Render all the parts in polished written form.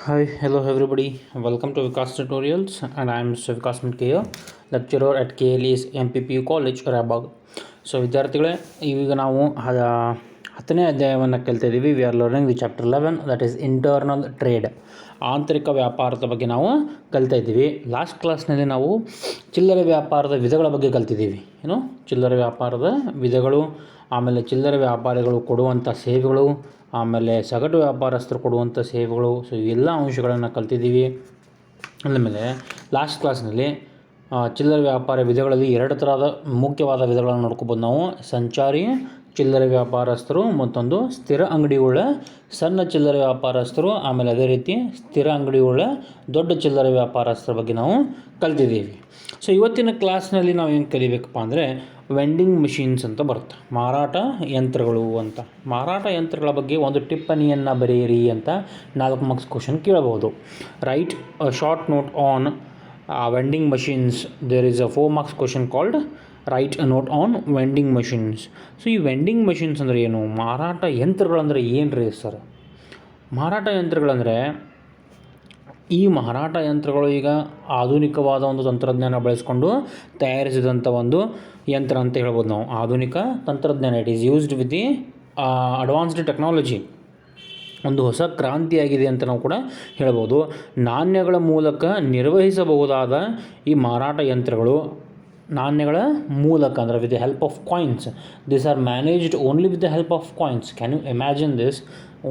Hi, hello everybody. Welcome to Vikas Tutorials, and I am Mr. Vikas Mitkeya, lecturer at KLE's MPPU College, Raibag. So ವಿದ್ಯಾರ್ಥಿಗಳೇ, ಈಗ ನಾವು ಹತ್ತನೇ ಅಧ್ಯಾಯವನ್ನು ಕಲಿತಾ ಇದ್ದೀವಿ. We are learning the chapter 11, that is internal trade, ಆಂತರಿಕ ವ್ಯಾಪಾರದ ಬಗ್ಗೆ ನಾವು ಕಲಿತಾ ಇದ್ದೀವಿ. ಲಾಸ್ಟ್ ಕ್ಲಾಸ್ನಲ್ಲಿ ನಾವು ಚಿಲ್ಲರೆ ವ್ಯಾಪಾರದ ವಿಧಗಳ ಬಗ್ಗೆ ಕಲ್ತಿದ್ದೀವಿ. ಚಿಲ್ಲರೆ ವ್ಯಾಪಾರದ ವಿಧಗಳು, ಆಮೇಲೆ ಚಿಲ್ಲರೆ ವ್ಯಾಪಾರಿಗಳು ಕೊಡುವಂಥ ಸೇವೆಗಳು, ಆಮೇಲೆ ಸಗಟು ವ್ಯಾಪಾರಸ್ಥರು ಕೊಡುವಂಥ ಸೇವೆಗಳು. ಸೊ ಇವೆಲ್ಲ ಅಂಶಗಳನ್ನು ಕಲ್ತಿದ್ದೀವಿ. ಅಂದಮೇಲೆ ಲಾಸ್ಟ್ ಕ್ಲಾಸ್ನಲ್ಲಿ ಚಿಲ್ಲರೆ ವ್ಯಾಪಾರ ವಿಧಗಳಲ್ಲಿ ಎರಡು ಥರದ ಮುಖ್ಯವಾದ ವಿಧಗಳನ್ನು ನೋಡ್ಕೊಬೋದು ನಾವು. ಸಂಚಾರಿ ಚಿಲ್ಲರೆ ವ್ಯಾಪಾರಸ್ಥರು, ಮತ್ತೊಂದು ಸ್ಥಿರ ಅಂಗಡಿಯುಳ್ಳ ಸಣ್ಣ ಚಿಲ್ಲರೆ ವ್ಯಾಪಾರಸ್ಥರು, ಆಮೇಲೆ ಅದೇ ರೀತಿ ಸ್ಥಿರ ಅಂಗಡಿಯುಳ್ಳ ದೊಡ್ಡ ಚಿಲ್ಲರೆ ವ್ಯಾಪಾರಸ್ಥರ ಬಗ್ಗೆ ನಾವು ಕಲ್ತಿದ್ದೀವಿ. ಸೊ ಇವತ್ತಿನ ಕ್ಲಾಸ್ನಲ್ಲಿ ನಾವು ಏನು ಕಲಿಬೇಕಪ್ಪ ಅಂದರೆ ವೆಂಡಿಂಗ್ ಮಿಷಿನ್ಸ್ ಅಂತ ಬರುತ್ತೆ, ಮಾರಾಟ ಯಂತ್ರಗಳು ಅಂತ. ಮಾರಾಟ ಯಂತ್ರಗಳ ಬಗ್ಗೆ ಒಂದು ಟಿಪ್ಪಣಿಯನ್ನು ಬರೆಯಿರಿ ಅಂತ 4 ಮಾರ್ಕ್ಸ್ ಕ್ವಶನ್ ಕೇಳಬಹುದು. Write a short note on vending machines. There is a 4 marks question called write a note on vending machines. So ಈ ವೆಂಡಿಂಗ್ ಮಷಿನ್ಸ್ ಅಂದರೆ ಏನು? ಮಾರಾಟ ಯಂತ್ರಗಳಂದರೆ ಏನು ರೀ ಸರ್? ಮಾರಾಟ ಯಂತ್ರಗಳಂದರೆ ಈ ಮಾರಾಟ ಯಂತ್ರಗಳು ಈಗ ಆಧುನಿಕವಾದ ಒಂದು ತಂತ್ರಜ್ಞಾನ ಬಳಸಿಕೊಂಡು ತಯಾರಿಸಿದಂಥ ಒಂದು ಯಂತ್ರ ಅಂತ ಹೇಳ್ಬೋದು ನಾವು. ಆಧುನಿಕ ತಂತ್ರಜ್ಞಾನ, it is used with the advanced technology. ಒಂದು ಹೊಸ ಕ್ರಾಂತಿಯಾಗಿದೆ ಅಂತ ನಾವು ಕೂಡ ಹೇಳ್ಬೋದು. ನಾಣ್ಯಗಳ ಮೂಲಕ ನಿರ್ವಹಿಸಬಹುದಾದ ಈ ಮಾರಾಟ ಯಂತ್ರಗಳು, ನಾಣ್ಯಗಳ ಮೂಲಕ ಅಂದರೆ with the help of coins. This are managed only with the help of coins. Can you imagine this?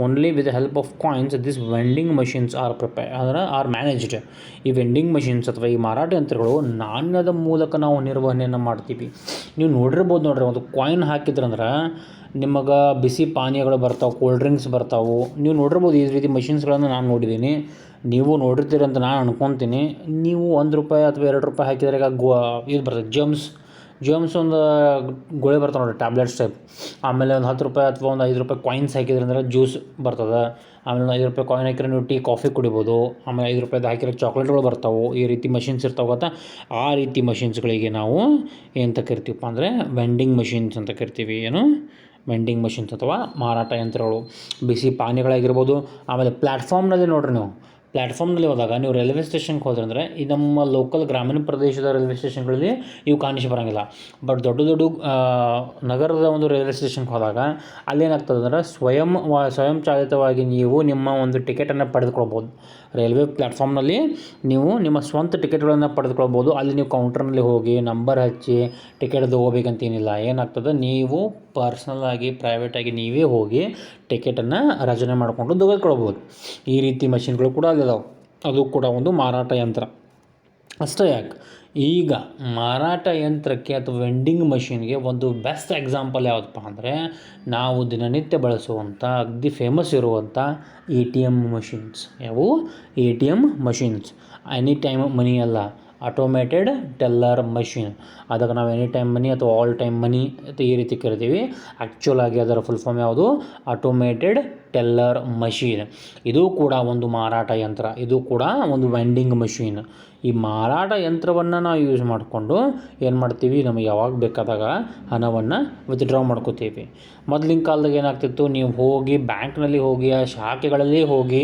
Only with the help of coins this vending machines are managed. ಈ ವೆಂಡಿಂಗ್ ಮಷಿನ್ಸ್ ಅಥವಾ ಈ ಮಾರಾಟ ಯಂತ್ರಗಳು ನಾಣ್ಯದ ಮೂಲಕ ನಾವು ನಿರ್ವಹಣೆಯನ್ನು ಮಾಡ್ತೀವಿ. ನೀವು ನೋಡಿರ್ಬೋದು ನೋಡ್ರಿ, ಒಂದು ಕಾಯಿನ್ ಹಾಕಿದ್ರಂದ್ರೆ ನಿಮಗೆ ಬಿಸಿ ಪಾನೀಯಗಳು ಬರ್ತಾವೆ, ಕೋಲ್ಡ್ ಡ್ರಿಂಕ್ಸ್ ಬರ್ತಾವೆ. ನೀವು ನೋಡಿರ್ಬೋದು ಈ ರೀತಿ ಮಷಿನ್ಸ್ಗಳನ್ನು ನಾನು ನೋಡಿದ್ದೀನಿ, ನೀವು ನೋಡಿರ್ತೀರಿ ಅಂತ ನಾನು ಅನ್ಕೊತೀನಿ. ನೀವು ₹1 ಅಥವಾ ₹2 ಹಾಕಿದರೆ ಈಗ ಇದು ಬರ್ತದೆ, ಜಮ್ಸ್ ಒಂದು ಗೋಳೆ ಬರ್ತಾವೆ ನೋಡಿರಿ, ಟ್ಯಾಬ್ಲೆಟ್ಸ್ ಟೈಪ್. ಆಮೇಲೆ ಒಂದು ₹10 ಅಥವಾ ಒಂದು ₹5 ಕಾಯಿನ್ಸ್ ಹಾಕಿದ್ರೆ ಅಂದರೆ ಜ್ಯೂಸ್ ಬರ್ತದೆ. ಆಮೇಲೆ ಒಂದು ₹5 ಕಾಯಿನ್ ಹಾಕಿದ್ರೆ ನೀವು ಟೀ ಕಾಫಿ ಕುಡಿಬೋದು. ಆಮೇಲೆ ₹5 ಹಾಕಿರೋ ಚಾಕ್ಲೇಟ್ಗಳು ಬರ್ತಾವೆ. ಈ ರೀತಿ ಮಷಿನ್ಸ್ ಇರ್ತಾವೆ ಗೊತ್ತಾ? ಆ ರೀತಿ ಮಷಿನ್ಸ್ಗಳಿಗೆ ನಾವು ಏನಂತ ಕರಿತೀವಪ್ಪ ಅಂದರೆ ವೆಂಡಿಂಗ್ ಮಷಿನ್ಸ್ ಅಂತ ಕರಿತೀವಿ. ಏನು? ವೆಂಡಿಂಗ್ ಮಷಿನ್ಸ್ ಅಥವಾ ಮಾರಾಟ ಯಂತ್ರಗಳು. ಬಿಸಿ ಪಾನೀಯಗಳಾಗಿರ್ಬೋದು. ಆಮೇಲೆ ಪ್ಲ್ಯಾಟ್ಫಾರ್ಮ್ನಲ್ಲಿ ನೋಡಿರಿ, ನೀವು ಪ್ಲ್ಯಾಟ್ಫಾರ್ಮ್ನಲ್ಲಿ ಹೋದಾಗ ನೀವು ರೈಲ್ವೆ ಸ್ಟೇಷನ್ಗೆ ಹೋದ್ರೆ ಅಂದರೆ ಈ ನಮ್ಮ ಲೋಕಲ್ ಗ್ರಾಮೀಣ ಪ್ರದೇಶದ ರೈಲ್ವೆ ಸ್ಟೇಷನ್ಗಳಲ್ಲಿ ಇವು ಕಾಣಿಸಿ ಬರೋಂಗಿಲ್ಲ. ಬಟ್ ದೊಡ್ಡ ದೊಡ್ಡ ನಗರದ ಒಂದು ರೈಲ್ವೆ ಸ್ಟೇಷನ್ಗೆ ಹೋದಾಗ ಅಲ್ಲೇನಾಗ್ತದೆ ಅಂದರೆ ಸ್ವಯಂ ಚಾಲಿತವಾಗಿ ನೀವು ನಿಮ್ಮ ಒಂದು ಟಿಕೆಟನ್ನು ಪಡೆದುಕೊಳ್ಬೋದು. ರೈಲ್ವೆ ಪ್ಲ್ಯಾಟ್ಫಾರ್ಮ್ನಲ್ಲಿ ನೀವು ನಿಮ್ಮ ಸ್ವಂತ ಟಿಕೆಟ್ಗಳನ್ನು ಪಡೆದುಕೊಳ್ಬೋದು. ಅಲ್ಲಿ ನೀವು ಕೌಂಟರ್ನಲ್ಲಿ ಹೋಗಿ ನಂಬರ್ ಹಚ್ಚಿ ಟಿಕೆಟ್ ತೊಗೋಬೇಕಂತೇನಿಲ್ಲ. ಏನಾಗ್ತದೆ, ನೀವು ಪರ್ಸ್ನಲ್ಲಾಗಿ ಪ್ರೈವೇಟಾಗಿ ನೀವೇ ಹೋಗಿ ಟಿಕೆಟನ್ನು ರಚನೆ ಮಾಡಿಕೊಂಡು ತೆಗೆದುಕೊಳ್ಬೋದು. ಈ ರೀತಿ ಮಷಿನ್ಗಳು ಕೂಡ ಅಲ್ಲಿದ್ದಾವೆ. ಅದು ಕೂಡ ಒಂದು ಮಾರಾಟ ಯಂತ್ರ. ಅಷ್ಟೇ ಯಾಕೆ, ಈಗ ಮಾರಾಟ ಯಂತ್ರಕ್ಕೆ ಅಥವಾ ವೆಂಡಿಂಗ್ ಮಷಿನ್ಗೆ ಒಂದು ಬೆಸ್ಟ್ ಎಕ್ಸಾಂಪಲ್ ಯಾವುದಪ್ಪ ಅಂದರೆ ನಾವು ದಿನನಿತ್ಯ ಬಳಸುವಂಥ ಅಗದಿ ಫೇಮಸ್ ಇರುವಂಥ ATM ಮಷಿನ್ಸ್. ಯಾವು? ATM machines. Any time money ಅಲ್ಲ, ಆಟೋಮೇಟೆಡ್ ಟೆಲ್ಲರ್ ಮಷಿನ್. ಅದಕ್ಕೆ ನಾವು ಎನಿ ಟೈಮ್ ಮನಿ ಅಥವಾ ಆಲ್ ಟೈಮ್ ಮನಿ ಅಂತ ಈ ರೀತಿ ಕರಿತೀವಿ. ಆ್ಯಕ್ಚುಲಾಗಿ ಅದರ ಫುಲ್ ಫಾರ್ಮ್ ಯಾವುದು? Automated teller machine. ಇದು ಕೂಡ ಒಂದು ಮಾರಾಟ ಯಂತ್ರ. ಇದು ಕೂಡ ಒಂದು ವೆಂಡಿಂಗ್ ಮಷೀನ್. ಈ ಮಾರಾಟ ಯಂತ್ರವನ್ನು ನಾವು ಯೂಸ್ ಮಾಡಿಕೊಂಡು ಏನು ಮಾಡ್ತೀವಿ, ನಮಗೆ ಯಾವಾಗ ಬೇಕಾದಾಗ ಹಣವನ್ನು ವಿತ್ಡ್ರಾ ಮಾಡ್ಕೋತೀವಿ. ಮೊದಲಿನ ಕಾಲದಾಗ ಏನಾಗ್ತಿತ್ತು, ನೀವು ಹೋಗಿ ಬ್ಯಾಂಕ್ನಲ್ಲಿ ಹೋಗಿ ಆ ಶಾಖೆಗಳಲ್ಲಿ ಹೋಗಿ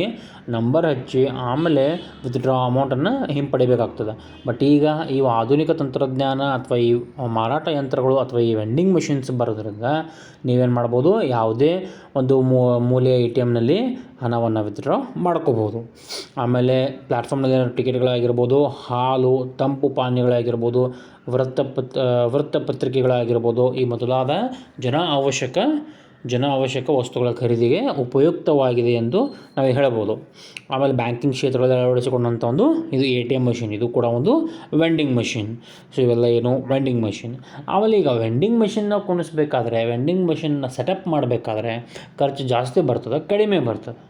ನಂಬರ್ ಹಚ್ಚಿ ಆಮೇಲೆ ವಿತ್ಡ್ರಾ ಅಮೌಂಟನ್ನು ಹಿಂಪಡಿಬೇಕಾಗ್ತದೆ. ಬಟ್ ಈಗ ಈ ಆಧುನಿಕ ತಂತ್ರಜ್ಞಾನ ಅಥವಾ ಈ ಮಾರಾಟ ಯಂತ್ರಗಳು ಅಥವಾ ಈ ವೆಂಡಿಂಗ್ ಮಷಿನ್ಸ್ ಬರೋದ್ರಿಂದ ನೀವೇನು ಮಾಡ್ಬೋದು, ಯಾವುದೇ ಒಂದು ಮೂಲೆಯ ATMನಲ್ಲಿ ಹಣವನ್ನು ವಿತ್ಡ್ರಾ ಮಾಡ್ಕೋಬೋದು. ಆಮೇಲೆ ಪ್ಲ್ಯಾಟ್ಫಾರ್ಮ್ನಲ್ಲಿ ಟಿಕೆಟ್ಗಳಾಗಿರ್ಬೋದು, ಹಾಲು, ತಂಪು ಪಾನೀಯಗಳಾಗಿರ್ಬೋದು, ವೃತ್ತಪತ್ರಿಕೆಗಳಾಗಿರ್ಬೋದು, ಈ ಮೊದಲಾದ ಜನ ಅವಶ್ಯಕ ವಸ್ತುಗಳ ಖರೀದಿಗೆ ಉಪಯುಕ್ತವಾಗಿದೆ ಎಂದು ನಾವು ಹೇಳ್ಬೋದು. ಆಮೇಲೆ ಬ್ಯಾಂಕಿಂಗ್ ಕ್ಷೇತ್ರದಲ್ಲಿ ಅಳವಡಿಸಿಕೊಂಡಂಥ ಒಂದು ಇದು ATM ಮಷಿನ್. ಇದು ಕೂಡ ಒಂದು ವೆಂಡಿಂಗ್ ಮಷಿನ್. ಸೊ ಇವೆಲ್ಲ ಏನು? Vending machine. ಆಮೇಲೆ ಈಗ ವೆಂಡಿಂಗ್ ಮಷಿನ್ನ ಕುಣಿಸ್ಬೇಕಾದ್ರೆ, ವೆಂಡಿಂಗ್ ಮಷಿನ್ನ ಸೆಟಪ್ ಮಾಡಬೇಕಾದ್ರೆ ಖರ್ಚು ಜಾಸ್ತಿ ಬರ್ತದೆ, ಕಡಿಮೆ ಬರ್ತದೆ?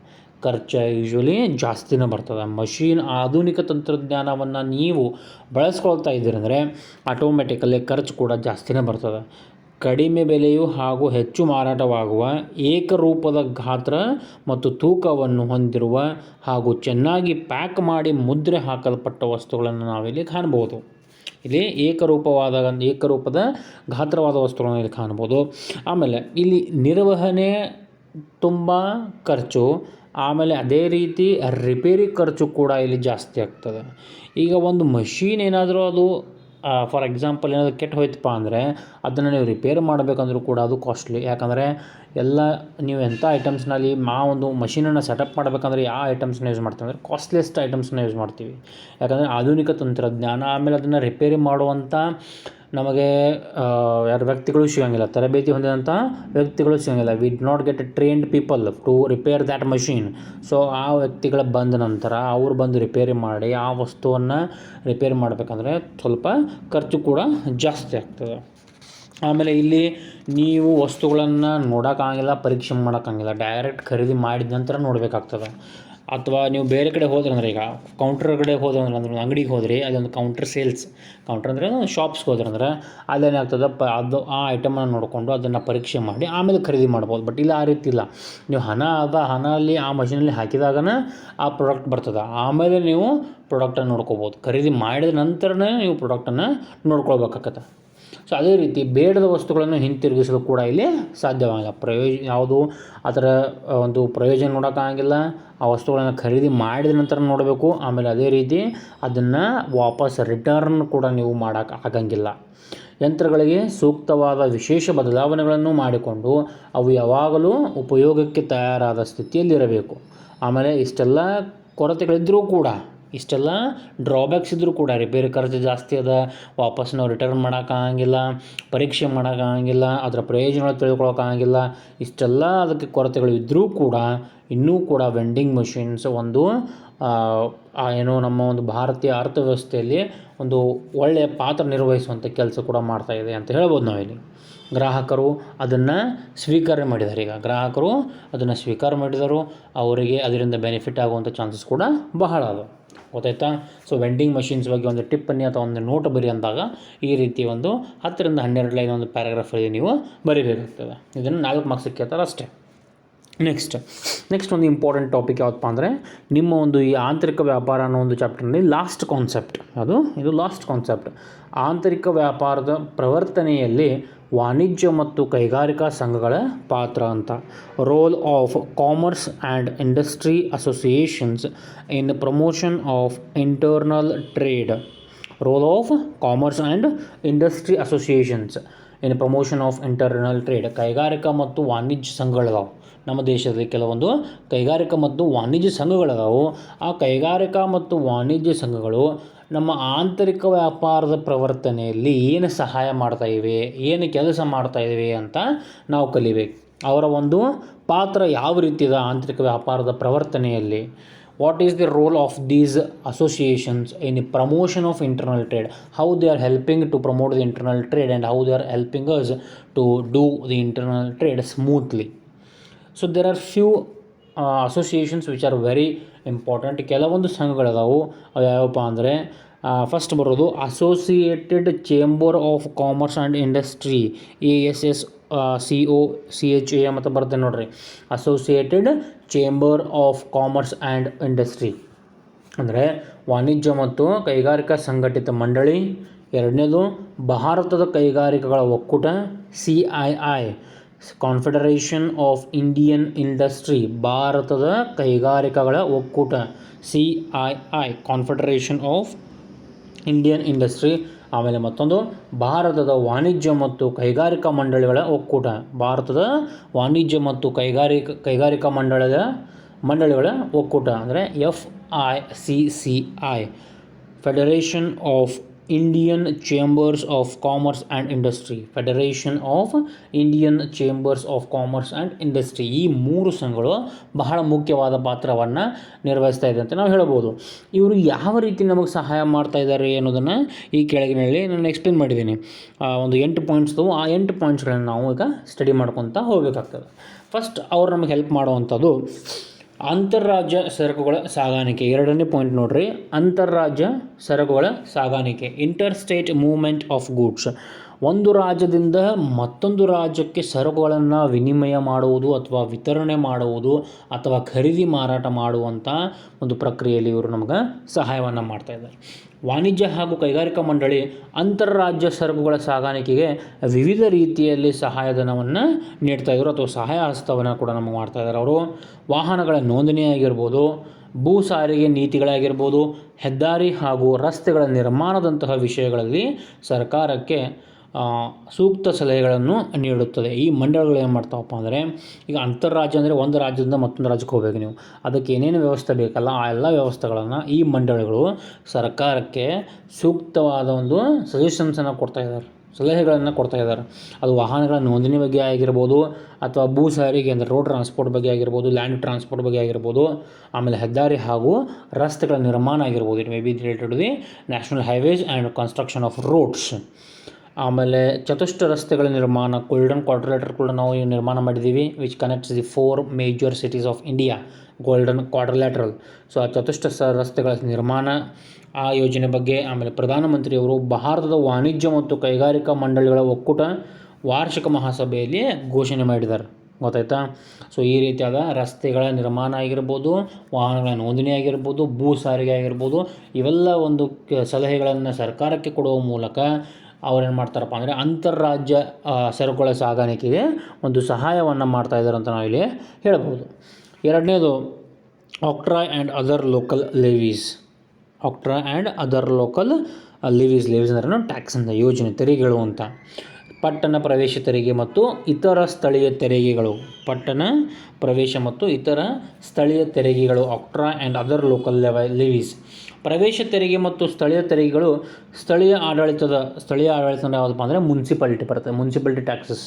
ಖರ್ಚು ಯೂಶ್ವಲಿ ಜಾಸ್ತಿನೇ ಬರ್ತದೆ. ಮಷೀನ್ ಆಧುನಿಕ ತಂತ್ರಜ್ಞಾನವನ್ನು ನೀವು ಬಳಸ್ಕೊಳ್ತಾ ಇದ್ದೀರಂದರೆ ಆಟೋಮೆಟಿಕಲ್ಲಿ ಖರ್ಚು ಕೂಡ ಜಾಸ್ತಿನೇ ಬರ್ತದೆ. ಕಡಿಮೆ ಬೆಲೆಯು ಹಾಗೂ ಹೆಚ್ಚು ಮಾರಾಟವಾಗುವ, ಏಕರೂಪದ ಗಾತ್ರ ಮತ್ತು ತೂಕವನ್ನು ಹೊಂದಿರುವ ಹಾಗೂ ಚೆನ್ನಾಗಿ ಪ್ಯಾಕ್ ಮಾಡಿ ಮುದ್ರೆ ಹಾಕಲ್ಪಟ್ಟ ವಸ್ತುಗಳನ್ನು ನಾವಿಲ್ಲಿ ಕಾಣ್ಬೋದು. ಇಲ್ಲಿ ಏಕರೂಪದ ಗಾತ್ರವಾದ ವಸ್ತುಗಳನ್ನು ಇಲ್ಲಿ ಕಾಣ್ಬೋದು. ಆಮೇಲೆ ಇಲ್ಲಿ ನಿರ್ವಹಣೆ ತುಂಬ ಖರ್ಚು, ಆಮೇಲೆ ಅದೇ ರೀತಿ ರಿಪೇರಿ ಖರ್ಚು ಕೂಡ ಇಲ್ಲಿ ಜಾಸ್ತಿ ಆಗ್ತದೆ. ಈಗ ಒಂದು ಮಷೀನ್ ಏನಾದರೂ ಅದು ಫಾರ್ ಎಕ್ಸಾಂಪಲ್ ಏನಾದರೂ ಕೆಟ್ಟು ಹೋಯ್ತಪ್ಪ ಅಂದರೆ ಅದನ್ನು ನೀವು ರಿಪೇರಿ ಮಾಡಬೇಕಂದ್ರೂ ಕೂಡ ಅದು ಕಾಸ್ಟ್ಲಿ. ಯಾಕಂದರೆ ಎಲ್ಲ ನೀವು ಎಂಥ ಐಟಮ್ಸ್ನಲ್ಲಿ ಒಂದು ಮಷೀನನ್ನು ಸೆಟಪ್ ಮಾಡಬೇಕಂದ್ರೆ ಯಾವ ಐಟಮ್ಸ್ನ ಯೂಸ್ ಮಾಡ್ತೀವಿ ಅಂದರೆ ಕಾಸ್ಟ್ಲಿಯೆಸ್ಟ್ ಐಟಮ್ಸ್ನ ಯೂಸ್ ಮಾಡ್ತೀವಿ. ಯಾಕಂದರೆ ಆಧುನಿಕ ತಂತ್ರಜ್ಞಾನ, ಆಮೇಲೆ ಅದನ್ನು ರಿಪೇರಿ ಮಾಡುವಂಥ ನಮಗೆ ಯಾರು ವ್ಯಕ್ತಿಗಳು ಸಿಗೋಂಗಿಲ್ಲ, ತರಬೇತಿ ಹೊಂದಿದಂಥ ವ್ಯಕ್ತಿಗಳು ಸಿಗೋಂಗಿಲ್ಲ. We did not get trained people to repair that machine. So ಆ ವ್ಯಕ್ತಿಗಳ ಬಂದ ನಂತರ ಅವ್ರು ಬಂದು ರಿಪೇರಿ ಮಾಡಿ ಆ ವಸ್ತುವನ್ನು ರಿಪೇರಿ ಮಾಡಬೇಕಂದ್ರೆ ಸ್ವಲ್ಪ ಖರ್ಚು ಕೂಡ ಜಾಸ್ತಿ ಆಗ್ತದೆ. ಆಮೇಲೆ ಇಲ್ಲಿ ನೀವು ವಸ್ತುಗಳನ್ನು ನೋಡೋಕ್ಕಾಗಿಲ್ಲ, ಪರೀಕ್ಷೆ ಮಾಡೋಕ್ಕಾಗಿಲ್ಲ, ಡೈರೆಕ್ಟ್ ಖರೀದಿ ಮಾಡಿದ ನಂತರ ನೋಡಬೇಕಾಗ್ತದೆ. ಅಥವಾ ನೀವು ಬೇರೆ ಕಡೆ ಹೋದ್ರೆ ಅಂದರೆ ಈಗ ಕೌಂಟ್ರ್ ಕಡೆ ಹೋದ್ರೆ ಅಂದ್ರೆ ಅಂಗಡಿಗೆ ಹೋದ್ರಿ, ಅದೊಂದು ಕೌಂಟ್ರ್ ಅಂದರೆ ಶಾಪ್ಸ್ಗೆ ಹೋದ್ರಂದ್ರೆ ಅಲ್ಲೇನಾಗ್ತದೆ ಅದು ಆ ಐಟಮನ್ನು ನೋಡಿಕೊಂಡು ಅದನ್ನು ಪರೀಕ್ಷೆ ಮಾಡಿ ಆಮೇಲೆ ಖರೀದಿ ಮಾಡ್ಬೋದು. ಬಟ್ ಇಲ್ಲ, ಆ ರೀತಿ ಇಲ್ಲ. ನೀವು ಹಣ ಅಲ್ಲಿ ಆ ಮಷೀನಲ್ಲಿ ಹಾಕಿದಾಗನೇ ಆ ಪ್ರಾಡಕ್ಟ್ ಬರ್ತದೆ. ಆಮೇಲೆ ನೀವು ಪ್ರಾಡಕ್ಟನ್ನು ನೋಡ್ಕೋಬೋದು. ಖರೀದಿ ಮಾಡಿದ ನಂತರನೇ ನೀವು ಪ್ರಾಡಕ್ಟನ್ನು ನೋಡ್ಕೊಳ್ಬೇಕಾಗತ್ತೆ. ಸೊ ಅದೇ ರೀತಿ ಬೇಡದ ವಸ್ತುಗಳನ್ನು ಹಿಂತಿರುಗಿಸಲು ಕೂಡ ಇಲ್ಲಿ ಸಾಧ್ಯವಾಗಿಲ್ಲ. ಯಾವುದು ಅದರ ಒಂದು ಪ್ರಯೋಜನ ನೋಡೋಕ್ಕಾಗಿಲ್ಲ. ಆ ವಸ್ತುಗಳನ್ನು ಖರೀದಿ ಮಾಡಿದ ನಂತರ ನೋಡಬೇಕು. ಆಮೇಲೆ ಅದೇ ರೀತಿ ಅದನ್ನು ವಾಪಸ್ ರಿಟರ್ನ್ ಕೂಡ ನೀವು ಮಾಡೋಕ್ಕೆ ಆಗಂಗಿಲ್ಲ. ಯಂತ್ರಗಳಿಗೆ ಸೂಕ್ತವಾದ ವಿಶೇಷ ಬದಲಾವಣೆಗಳನ್ನು ಮಾಡಿಕೊಂಡು ಅವು ಯಾವಾಗಲೂ ಉಪಯೋಗಕ್ಕೆ ತಯಾರಾದ ಸ್ಥಿತಿಯಲ್ಲಿರಬೇಕು. ಆಮೇಲೆ ಇಷ್ಟೆಲ್ಲ ಕೊರತೆಗಳಿದ್ದರೂ ಕೂಡ, ಇಷ್ಟೆಲ್ಲ ಡ್ರಾಬ್ಯಾಕ್ಸ್ ಇದ್ದರೂ ಕೂಡ, ರಿಪೇರಿ ಖರ್ಚು ಜಾಸ್ತಿ ಅದ, ವಾಪಸ್ ನಾವು ರಿಟರ್ನ್ ಮಾಡೋಕ್ಕಾಗಂಗಿಲ್ಲ, ಪರೀಕ್ಷೆ ಮಾಡೋಕ್ಕಾಗಂಗಿಲ್ಲ, ಅದರ ಪ್ರಯೋಜನಗಳು ತಿಳ್ಕೊಳಕ್ಕಾಗಂಗಿಲ್ಲ, ಇಷ್ಟೆಲ್ಲ ಅದಕ್ಕೆ ಕೊರತೆಗಳು ಇದ್ದರೂ ಕೂಡ ಇನ್ನೂ ಕೂಡ ವೆಂಡಿಂಗ್ ಮಷಿನ್ಸ್ ಒಂದು ಏನು ನಮ್ಮ ಒಂದು ಭಾರತೀಯ ಅರ್ಥವ್ಯವಸ್ಥೆಯಲ್ಲಿ ಒಂದು ಒಳ್ಳೆಯ ಪಾತ್ರ ನಿರ್ವಹಿಸುವಂಥ ಕೆಲಸ ಕೂಡ ಮಾಡ್ತಾಯಿದೆ ಅಂತ ಹೇಳ್ಬೋದು ನಾವಿಲ್ಲಿ. ಗ್ರಾಹಕರು ಅದನ್ನು ಸ್ವೀಕಾರ ಮಾಡಿದ್ದಾರೆ. ಈಗ ಗ್ರಾಹಕರು ಅದನ್ನು ಸ್ವೀಕಾರ ಮಾಡಿದರು, ಅವರಿಗೆ ಅದರಿಂದ ಬೆನಿಫಿಟ್ ಆಗುವಂಥ ಚಾನ್ಸಸ್ ಕೂಡ ಬಹಳ ಅದ. ಗೊತ್ತಾಯ್ತಾ? ಸೊ ವೆಂಡಿಂಗ್ ಮಷಿನ್ಸ್ ಬಗ್ಗೆ ಒಂದು ಟಿಪ್ಪಣಿ ಅಥವಾ ಒಂದು ನೋಟ್ ಬರಿ ಅಂದಾಗ ಈ ರೀತಿ ಒಂದು 10ರಿಂದ 12 ಲೈನ್ ಒಂದು ಪ್ಯಾರಾಗ್ರಾಫಲ್ಲಿ ನೀವು ಬರಿಬೇಕಾಗ್ತದೆ. ಇದನ್ನು 4 ಮಾರ್ಕ್ಸಿಗೆ ಕೇಳ್ತಾರೆ ಅಷ್ಟೇ. ನೆಕ್ಸ್ಟ್ ಒಂದು ಇಂಪಾರ್ಟೆಂಟ್ ಟಾಪಿಕ್ ಯಾವುದಪ್ಪ ಅಂದರೆ ನಿಮ್ಮ ಒಂದು ಈ ಆಂತರಿಕ ವ್ಯಾಪಾರ ಅನ್ನೋ ಒಂದು ಚಾಪ್ಟರ್ನಲ್ಲಿ ಲಾಸ್ಟ್ ಕಾನ್ಸೆಪ್ಟ್ ಇದು ಲಾಸ್ಟ್ ಕಾನ್ಸೆಪ್ಟ್. ಆಂತರಿಕ ವ್ಯಾಪಾರದ ಪ್ರವರ್ತನೆಯಲ್ಲಿ ವಾಣಿಜ್ಯ ಮತ್ತು ಕೈಗಾರಿಕಾ ಸಂಘಗಳ ಪಾತ್ರ ಅಂತ. Role of commerce and industry associations in promotion of internal trade. Role of commerce and industry associations in promotion of internal trade. ಕೈಗಾರಿಕಾ ಮತ್ತು ವಾಣಿಜ್ಯ ಸಂಘಗಳಿದಾವೆ ನಮ್ಮ ದೇಶದಲ್ಲಿ. ಕೆಲವೊಂದು ಕೈಗಾರಿಕಾ ಮತ್ತು ವಾಣಿಜ್ಯ ಸಂಘಗಳಿದಾವೆ. ಆ ಕೈಗಾರಿಕಾ ಮತ್ತು ವಾಣಿಜ್ಯ ಸಂಘಗಳು ನಮ್ಮ ಆಂತರಿಕ ವ್ಯಾಪಾರದ ಪ್ರವರ್ತನೆಯಲ್ಲಿ ಏನು ಸಹಾಯ ಮಾಡ್ತಾಯಿವೆ, ಏನು ಕೆಲಸ ಮಾಡ್ತಾಯಿವೆ ಅಂತ ನಾವು ಕಲಿಬೇಕು. ಅವರ ಒಂದು ಪಾತ್ರ ಯಾವ ರೀತಿ ಇದೆ ಆಂತರಿಕ ವ್ಯಾಪಾರದ ಪ್ರವರ್ತನೆಯಲ್ಲಿ. What is the role of these associations in promotion of internal trade. How they are helping to promote the internal trade and how they are helping us to do the internal trade smoothly. So there are few associations which are very important. ಕೆಲವೊಂದು ಸಂಘಗಳಿದಾವೆ. ಅವು ಯಾವಪ್ಪ ಅಂದರೆ first ಬರೋದು associated chamber of commerce and industry, ASSCOCHAM ಅಂತ ಬರುತ್ತೆ ನೋಡ್ರಿ. Associated chamber of commerce and industry ಅಂದರೆ ವಾಣಿಜ್ಯ ಮತ್ತು ಕೈಗಾರಿಕಾ ಸಂಘಟಿತ ಮಂಡಳಿ. ಎರಡನೇದು ಭಾರತದ ಕೈಗಾರಿಕೆಗಳ ಒಕ್ಕೂಟ, CII confederation of Indian industry. ಭಾರತದ ಕೈಗಾರಿಕೆಗಳ ಒಕ್ಕೂಟ CII confederation of Indian industry. ಆಮೇಲೆ ಮತ್ತೊಂದು ಭಾರತದ ವಾಣಿಜ್ಯ ಮತ್ತು ಕೈಗಾರಿಕಾ ಮಂಡಳಿಗಳ ಒಕ್ಕೂಟ. ಭಾರತದ ವಾಣಿಜ್ಯ ಮತ್ತು ಕೈಗಾರಿಕಾ ಮಂಡಳಿಗಳ ಒಕ್ಕೂಟ ಅಂದರೆ FICCI. Federation of Indian chambers of commerce and industry. Federation of Indian chambers of commerce and industry. ಈ 3 ಸಂಘಗಳು ಬಹಳ ಮುಖ್ಯವಾದ ಪಾತ್ರವನ್ನು ನಿರ್ವಹಿಸ್ತಾ ಇದೆ ಅಂತ ನಾವು ಹೇಳ್ಬೋದು. ಇವರು ಯಾವ ರೀತಿ ನಮಗೆ ಸಹಾಯ ಮಾಡ್ತಾ ಇದ್ದಾರೆ ಅನ್ನೋದನ್ನು ಈ ಕೆಳಗಿನಲ್ಲಿ ನಾನು ಎಕ್ಸ್ಪ್ಲೇನ್ ಮಾಡಿದ್ದೀನಿ. ಒಂದು 8 ಪಾಯಿಂಟ್ಸ್ ಇದ್ದವು. ಆ 8 ಪಾಯಿಂಟ್ಸ್ಗಳನ್ನು ನಾವು ಈಗ ಸ್ಟಡಿ ಮಾಡ್ಕೊತಾ ಹೋಗಬೇಕಾಗ್ತದೆ. ಫಸ್ಟ್ ಅವ್ರು ನಮಗೆ ಹೆಲ್ಪ್ ಮಾಡುವಂಥದ್ದು ಅಂತಾರಾಜ್ಯ ಸರಕುಗಳ ಸಾಗಾಣಿಕೆ. 2ನೇ ಪಾಯಿಂಟ್ ನೋಡ್ರಿ, ಅಂತಾರಾಜ್ಯ ಸರಕುಗಳ ಸಾಗಾಣಿಕೆ, inter state movement of goods. ಒಂದು ರಾಜ್ಯದಿಂದ ಮತ್ತೊಂದು ರಾಜ್ಯಕ್ಕೆ ಸರಕುಗಳನ್ನು ವಿನಿಮಯ ಮಾಡುವುದು ಅಥವಾ ವಿತರಣೆ ಮಾಡುವುದು ಅಥವಾ ಖರೀದಿ ಮಾರಾಟ ಮಾಡುವಂಥ ಒಂದು ಪ್ರಕ್ರಿಯೆಯಲ್ಲಿ ಇವರು ನಮಗೆ ಸಹಾಯವನ್ನು ಮಾಡ್ತಾಯಿದ್ದಾರೆ. ವಾಣಿಜ್ಯ ಹಾಗೂ ಕೈಗಾರಿಕಾ ಮಂಡಳಿ ಅಂತಾರಾಜ್ಯ ಸರಕುಗಳ ಸಾಗಾಣಿಕೆಗೆ ವಿವಿಧ ರೀತಿಯಲ್ಲಿ ಸಹಾಯಧನವನ್ನು ನೀಡ್ತಾಯಿದ್ರು ಅಥವಾ ಸಹಾಯ ಹಸ್ತವನ್ನು ಕೂಡ ನಮಗೆ ಮಾಡ್ತಾಯಿದ್ದಾರೆ. ಅವರು ವಾಹನಗಳ ನೋಂದಣಿ ಆಗಿರ್ಬೋದು, ಭೂ ಸಾರಿಗೆ ನೀತಿಗಳಾಗಿರ್ಬೋದು, ಹೆದ್ದಾರಿ ಹಾಗೂ ರಸ್ತೆಗಳ ನಿರ್ಮಾಣದಂತಹ ವಿಷಯಗಳಲ್ಲಿ ಸರ್ಕಾರಕ್ಕೆ ಸೂಕ್ತ ಸಲಹೆಗಳನ್ನು ನೀಡುತ್ತದೆ. ಈ ಮಂಡಳಿಗಳು ಏನು ಮಾಡ್ತಾವಪ್ಪ ಅಂದರೆ, ಈಗ ಅಂತಾರಾಜ್ಯ ಅಂದರೆ ಒಂದು ರಾಜ್ಯದಿಂದ ಮತ್ತೊಂದು ರಾಜ್ಯಕ್ಕೆ ಹೋಗಬೇಕು ನೀವು, ಅದಕ್ಕೆ ಏನೇನು ವ್ಯವಸ್ಥೆ ಬೇಕಲ್ಲ ಆ ಎಲ್ಲ ವ್ಯವಸ್ಥೆಗಳನ್ನು ಈ ಮಂಡಳಿಗಳು ಸರ್ಕಾರಕ್ಕೆ ಸೂಕ್ತವಾದ ಒಂದು ಸಜೆಷನ್ಸನ್ನು ಸಲಹೆಗಳನ್ನು ಕೊಡ್ತಾ ಇದ್ದಾರೆ. ಅದು ವಾಹನಗಳ ನೋಂದಣಿ ಬಗ್ಗೆ ಆಗಿರ್ಬೋದು, ಅಥವಾ ಭೂ ಸಾರಿಗೆ ಅಂದರೆ ರೋಡ್ ಟ್ರಾನ್ಸ್ಪೋರ್ಟ್ ಬಗ್ಗೆ ಆಗಿರ್ಬೋದು, ಲ್ಯಾಂಡ್ ಟ್ರಾನ್ಸ್ಪೋರ್ಟ್ ಬಗ್ಗೆ ಆಗಿರ್ಬೋದು, ಆಮೇಲೆ ಹೆದ್ದಾರಿ ಹಾಗೂ ರಸ್ತೆಗಳ ನಿರ್ಮಾಣ ಆಗಿರ್ಬೋದು. It may be related to the national highways and construction of roads. ಆಮೇಲೆ ಚತುಷ್ಟ ರಸ್ತೆಗಳ ನಿರ್ಮಾಣ, ಗೋಲ್ಡನ್ ಕ್ವಾಡ್ರಿಲೇಟರ್ ಕೂಡ ನಾವು ನಿರ್ಮಾಣ ಮಾಡಿದ್ದೀವಿ, which connects the 4 major cities of India, golden quadrilateral. So ಆ ಚತುಷ್ಟ ರಸ್ತೆಗಳ ನಿರ್ಮಾಣ, ಆ ಯೋಜನೆ ಬಗ್ಗೆ. ಆಮೇಲೆ ಪ್ರಧಾನಮಂತ್ರಿಯವರು ಭಾರತದ ವಾಣಿಜ್ಯ ಮತ್ತು ಕೈಗಾರಿಕಾ ಮಂಡಳಿಗಳ ಒಕ್ಕೂಟ ವಾರ್ಷಿಕ ಮಹಾಸಭೆಯಲ್ಲಿ ಘೋಷಣೆ ಮಾಡಿದ್ದಾರೆ, ಗೊತ್ತಾಯ್ತಾ. ಸೊ ಈ ರೀತಿಯಾದ ರಸ್ತೆಗಳ ನಿರ್ಮಾಣ ಆಗಿರ್ಬೋದು, ವಾಹನಗಳ ನೋಂದಣಿ ಆಗಿರ್ಬೋದು, ಭೂ ಸಾರಿಗೆ ಆಗಿರ್ಬೋದು, ಇವೆಲ್ಲ ಒಂದು ಸಲಹೆಗಳನ್ನು ಸರ್ಕಾರಕ್ಕೆ ಕೊಡುವ ಮೂಲಕ ಅವರೇನು ಮಾಡ್ತಾರಪ್ಪ ಅಂದರೆ ಅಂತಾರಾಜ್ಯ ಸರಕುಗಳ ಸಾಗಾಣಿಕೆಗೆ ಒಂದು ಸಹಾಯವನ್ನು ಮಾಡ್ತಾಯಿದ್ದಾರೆ ಅಂತ ನಾವಿಲ್ಲಿ ಹೇಳ್ಬೋದು. ಎರಡನೇದು octroi and other local levies. Octroi and other local levies ಅಂದ್ರೆ ಟ್ಯಾಕ್ಸ್ ಅಂತ ಯೋಜನೆ, ತೆರಿಗೆಗಳು ಅಂತ. ಪಟ್ಟಣ ಪ್ರವೇಶ ತೆರಿಗೆ ಮತ್ತು ಇತರ ಸ್ಥಳೀಯ ತೆರಿಗೆಗಳು. ಪಟ್ಟಣ ಪ್ರವೇಶ ಮತ್ತು ಇತರ ಸ್ಥಳೀಯ ತೆರಿಗೆಗಳು, ಆಕ್ಟ್ರಾಯ್ ಆ್ಯಂಡ್ ಅದರ್ ಲೋಕಲ್ ಲೆವೀಸ್. ಪ್ರವೇಶ ತೆರಿಗೆ ಮತ್ತು ಸ್ಥಳೀಯ ತೆರಿಗೆಗಳು ಸ್ಥಳೀಯ ಆಡಳಿತ ಯಾವುದಪ್ಪ ಅಂದರೆ ಮುನ್ಸಿಪಾಲಿಟಿ ಬರುತ್ತೆ. ಮುನ್ಸಿಪಾಲಿಟಿ ಟ್ಯಾಕ್ಸಸ್,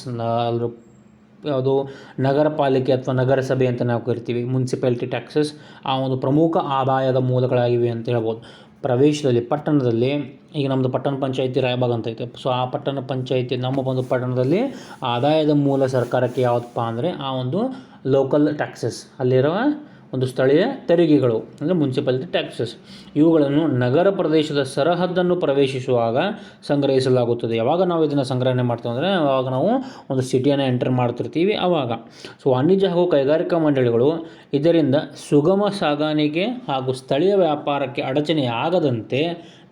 ಯಾವುದು ನಗರ ಪಾಲಿಕೆ ಅಥವಾ ನಗರಸಭೆ ಅಂತ ನಾವು ಕರಿತೀವಿ. ಮುನ್ಸಿಪಾಲಿಟಿ ಟ್ಯಾಕ್ಸಸ್ ಆ ಒಂದು ಪ್ರಮುಖ ಆದಾಯದ ಮೂಲಗಳಾಗಿವೆ ಅಂತ ಹೇಳ್ಬೋದು. ಪ್ರವೇಶದಲ್ಲಿ ಪಟ್ಟಣದಲ್ಲಿ, ಈಗ ನಮ್ಮದು ಪಟ್ಟಣ ಪಂಚಾಯಿತಿ ರಾಯಬಾಗ್ ಅಂತ ಐತೆ. ಸೊ ಆ ಪಟ್ಟಣ ಪಂಚಾಯಿತಿ ನಮ್ಮ ಒಂದು ಪಟ್ಟಣದಲ್ಲಿ ಆದಾಯದ ಮೂಲ ಸರ್ಕಾರಕ್ಕೆ ಯಾವುದಪ್ಪ ಅಂದರೆ ಆ ಒಂದು ಲೋಕಲ್ ಟ್ಯಾಕ್ಸಸ್, ಅಲ್ಲಿರುವ ಒಂದು ಸ್ಥಳೀಯ ತೆರಿಗೆಗಳು ಅಂದರೆ ಮುನ್ಸಿಪಾಲಿಟಿ ಟ್ಯಾಕ್ಸಸ್. ಇವುಗಳನ್ನು ನಗರ ಪ್ರದೇಶದ ಸರಹದ್ದನ್ನು ಪ್ರವೇಶಿಸುವಾಗ ಸಂಗ್ರಹಿಸಲಾಗುತ್ತದೆ. ಯಾವಾಗ ನಾವು ಇದನ್ನು ಸಂಗ್ರಹಣೆ ಮಾಡ್ತೀವಿ ಅಂದರೆ ಆವಾಗ ನಾವು ಒಂದು ಸಿಟಿಯನ್ನು ಎಂಟರ್ ಮಾಡ್ತಿರ್ತೀವಿ ಆವಾಗ. ಸೊ ವಾಣಿಜ್ಯ ಹಾಗೂ ಕೈಗಾರಿಕಾ ಮಂಡಳಿಗಳು ಇದರಿಂದ ಸುಗಮ ಸಾಗಾಣಿಕೆ ಹಾಗೂ ಸ್ಥಳೀಯ ವ್ಯಾಪಾರಕ್ಕೆ ಅಡಚಣೆಯಾಗದಂತೆ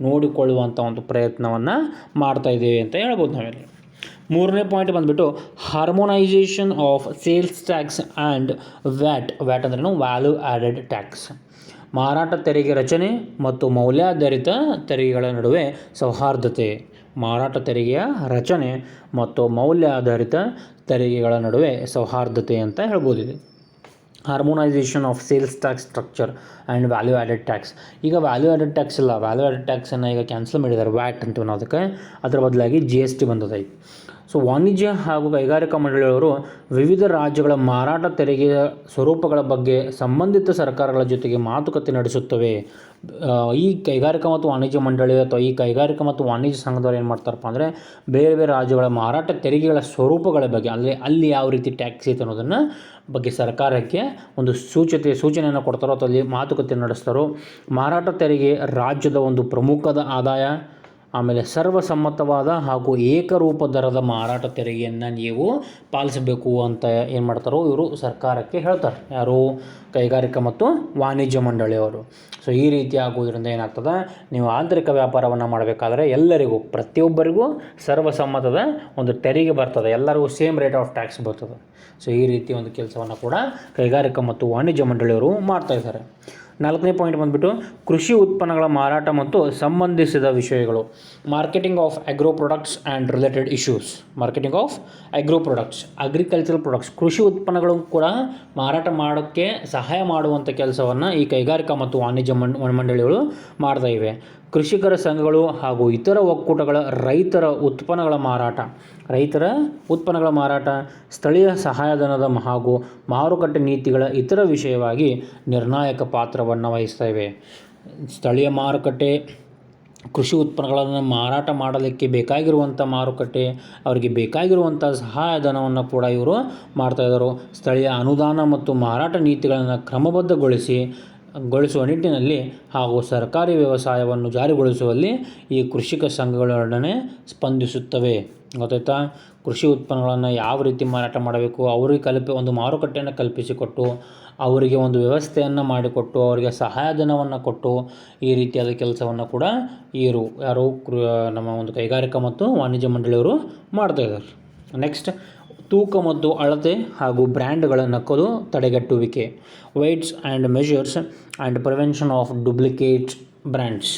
ನೋಡಿಕೊಳ್ಳುವಂಥ ಒಂದು ಪ್ರಯತ್ನವನ್ನು ಮಾಡ್ತಾಯಿದ್ದೇವೆ ಅಂತ ಹೇಳ್ಬೋದು ನಾವಿಲ್ಲಿ. ಮೂರನೇ ಪಾಯಿಂಟ್ ಬಂದುಬಿಟ್ಟು harmonisation of sales tax and VAT. VAT ಅಂದ್ರೂ ವ್ಯಾಲ್ಯೂ ಆ್ಯಡೆಡ್ ಟ್ಯಾಕ್ಸ್. ಮಾರಾಟ ತೆರಿಗೆ ರಚನೆ ಮತ್ತು ಮೌಲ್ಯಾಧಾರಿತ ತೆರಿಗೆಗಳ ನಡುವೆ ಸೌಹಾರ್ದತೆ. ಮಾರಾಟ ತೆರಿಗೆಯ ರಚನೆ ಮತ್ತು ಮೌಲ್ಯಾಧಾರಿತ ತೆರಿಗೆಗಳ ನಡುವೆ ಸೌಹಾರ್ದತೆ ಅಂತ ಹೇಳ್ಬೋದು. Harmonisation of sales tax structure and value added tax. ಈಗ ವ್ಯಾಲ್ಯೂ ಆ್ಯಡೆಡ್ ಟ್ಯಾಕ್ಸ್ ಇಲ್ಲ, ವ್ಯಾಲ್ಯೂ ಆ್ಯಡೆಡ್ ಟ್ಯಾಕ್ಸನ್ನು ಈಗ ಕ್ಯಾನ್ಸಲ್ ಮಾಡಿದ್ದಾರೆ, ವ್ಯಾಟ್ ಅಂತೀವಿ ನಾವು ಅದಕ್ಕೆ. ಅದರ ಬದಲಾಗಿ GST ಬಂದದೈತೆ. ಸೊ ವಾಣಿಜ್ಯ ಹಾಗೂ ಕೈಗಾರಿಕಾ ಮಂಡಳಿಯವರು ವಿವಿಧ ರಾಜ್ಯಗಳ ಮಾರಾಟ ತೆರಿಗೆಯ ಸ್ವರೂಪಗಳ ಬಗ್ಗೆ ಸಂಬಂಧಿತ ಸರ್ಕಾರಗಳ ಜೊತೆಗೆ ಮಾತುಕತೆ ನಡೆಸುತ್ತವೆ. ಈ ಕೈಗಾರಿಕಾ ಮತ್ತು ವಾಣಿಜ್ಯ ಮಂಡಳಿ ಅಥವಾ ಈ ಕೈಗಾರಿಕಾ ಮತ್ತು ವಾಣಿಜ್ಯ ಸಂಘದವರು ಏನು ಮಾಡ್ತಾರಪ್ಪ ಅಂದರೆ ಬೇರೆ ಬೇರೆ ರಾಜ್ಯಗಳ ಮಾರಾಟ ತೆರಿಗೆಗಳ ಸ್ವರೂಪಗಳ ಬಗ್ಗೆ, ಅಲ್ಲಿ ಯಾವ ರೀತಿ ಟ್ಯಾಕ್ಸ್ ಐತೆ ಅನ್ನೋದನ್ನು ಬಗ್ಗೆ ಸರ್ಕಾರಕ್ಕೆ ಒಂದು ಸೂಚನೆಯನ್ನು ಕೊಡ್ತಾರೋ ಅಥವಾ ಅಲ್ಲಿ ಮಾತುಕತೆ ನಡೆಸ್ತಾರೋ. ಮಾರಾಟ ತೆರಿಗೆ ರಾಜ್ಯದ ಒಂದು ಪ್ರಮುಖದ ಆದಾಯ. ಆಮೇಲೆ ಸರ್ವಸಮ್ಮತವಾದ ಹಾಗೂ ಏಕರೂಪ ದರದ ಮಾರಾಟ ತೆರಿಗೆಯನ್ನು ನೀವು ಪಾಲಿಸಬೇಕು ಅಂತ ಏನು ಮಾಡ್ತಾರೋ ಇವರು ಸರ್ಕಾರಕ್ಕೆ ಹೇಳ್ತಾರೆ. ಯಾರು? ಕೈಗಾರಿಕಾ ಮತ್ತು ವಾಣಿಜ್ಯ ಮಂಡಳಿಯವರು. ಸೊ ಈ ರೀತಿ ಆಗುವುದರಿಂದ ಏನಾಗ್ತದೆ, ನೀವು ಆಂತರಿಕ ವ್ಯಾಪಾರವನ್ನು ಮಾಡಬೇಕಾದ್ರೆ ಎಲ್ಲರಿಗೂ, ಪ್ರತಿಯೊಬ್ಬರಿಗೂ ಸರ್ವಸಮ್ಮತದ ಒಂದು ತೆರಿಗೆ ಬರ್ತದೆ, ಎಲ್ಲರಿಗೂ ಸೇಮ್ ರೇಟ್ ಆಫ್ ಟ್ಯಾಕ್ಸ್ ಬರ್ತದೆ. ಸೊ ಈ ರೀತಿ ಒಂದು ಕೆಲಸವನ್ನು ಕೂಡ ಕೈಗಾರಿಕಾ ಮತ್ತು ವಾಣಿಜ್ಯ ಮಂಡಳಿಯವರು ಮಾಡ್ತಾಯಿದ್ದಾರೆ. ನಾಲ್ಕನೇ ಪಾಯಿಂಟ್ ಬಂದುಬಿಟ್ಟು ಕೃಷಿ ಉತ್ಪನ್ನಗಳ ಮಾರಾಟ ಮತ್ತು ಸಂಬಂಧಿಸಿದ ವಿಷಯಗಳು. Marketing of agro products and related issues. Marketing of agro products, agricultural products, ಕೃಷಿ ಉತ್ಪನ್ನಗಳು ಕೂಡ ಮಾರಾಟ ಮಾಡೋಕ್ಕೆ ಸಹಾಯ ಮಾಡುವಂಥ ಕೆಲಸವನ್ನು ಈ ಕೈಗಾರಿಕಾ ಮತ್ತು ವಾಣಿಜ್ಯ ಮಂಡಳಿಗಳು ಮಾಡ್ತಾ ಇವೆ. ಕೃಷಿಕರ ಸಂಘಗಳು ಹಾಗೂ ಇತರ ಒಕ್ಕೂಟಗಳ ರೈತರ ಉತ್ಪನ್ನಗಳ ಮಾರಾಟ, ಸ್ಥಳೀಯ ಸಹಾಯಧನದ ಹಾಗೂ ಮಾರುಕಟ್ಟೆ ನೀತಿಗಳ ಇತರ ವಿಷಯವಾಗಿ ನಿರ್ಣಾಯಕ ಪಾತ್ರವನ್ನು ವಹಿಸ್ತವೆ. ಸ್ಥಳೀಯ ಮಾರುಕಟ್ಟೆ, ಕೃಷಿ ಉತ್ಪನ್ನಗಳನ್ನು ಮಾರಾಟ ಮಾಡಲಿಕ್ಕೆ ಬೇಕಾಗಿರುವಂಥ ಮಾರುಕಟ್ಟೆ, ಅವರಿಗೆ ಬೇಕಾಗಿರುವಂಥ ಸಹಾಯಧನವನ್ನು ಕೂಡ ಇವರು ಮಾಡ್ತಾಯಿದ್ದಾರೆ. ಸ್ಥಳೀಯ ಅನುದಾನ ಮತ್ತು ಮಾರಾಟ ನೀತಿಗಳನ್ನು ಕ್ರಮಬದ್ಧಗೊಳಿಸಿ ಗೊಳಿಸುವ ನಿಟ್ಟಿನಲ್ಲಿ ಹಾಗೂ ಸರ್ಕಾರಿ ವ್ಯವಸಾಯವನ್ನು ಜಾರಿಗೊಳಿಸುವಲ್ಲಿ ಈ ಕೃಷಿಕ ಸಂಘಗಳೊಡನೆ ಸ್ಪಂದಿಸುತ್ತವೆ. ಗೊತ್ತಾಯ್ತಾ? ಕೃಷಿ ಉತ್ಪನ್ನಗಳನ್ನು ಯಾವ ರೀತಿ ಮಾರಾಟ ಮಾಡಬೇಕು, ಅವರಿಗೆ ಒಂದು ಮಾರುಕಟ್ಟೆಯನ್ನು ಕಲ್ಪಿಸಿಕೊಟ್ಟು, ಅವರಿಗೆ ಒಂದು ವ್ಯವಸ್ಥೆಯನ್ನು ಮಾಡಿಕೊಟ್ಟು, ಅವರಿಗೆ ಸಹಾಯಧನವನ್ನು ಕೊಟ್ಟು ಈ ರೀತಿಯಾದ ಕೆಲಸವನ್ನು ಕೂಡ ಯಾರು ನಮ್ಮ ಒಂದು ಕೈಗಾರಿಕಾ ಮತ್ತು ವಾಣಿಜ್ಯ ಮಂಡಳಿಯವರು ಮಾಡ್ತಾಯಿದ್ದಾರೆ. ನೆಕ್ಸ್ಟ್, ತೂಕ ಮತ್ತು ಅಳತೆ ಹಾಗೂ ಬ್ರ್ಯಾಂಡ್ಗಳ ನಕಲು ತಡೆಗಟ್ಟುವಿಕೆ, weights and measures and prevention of duplicate brands.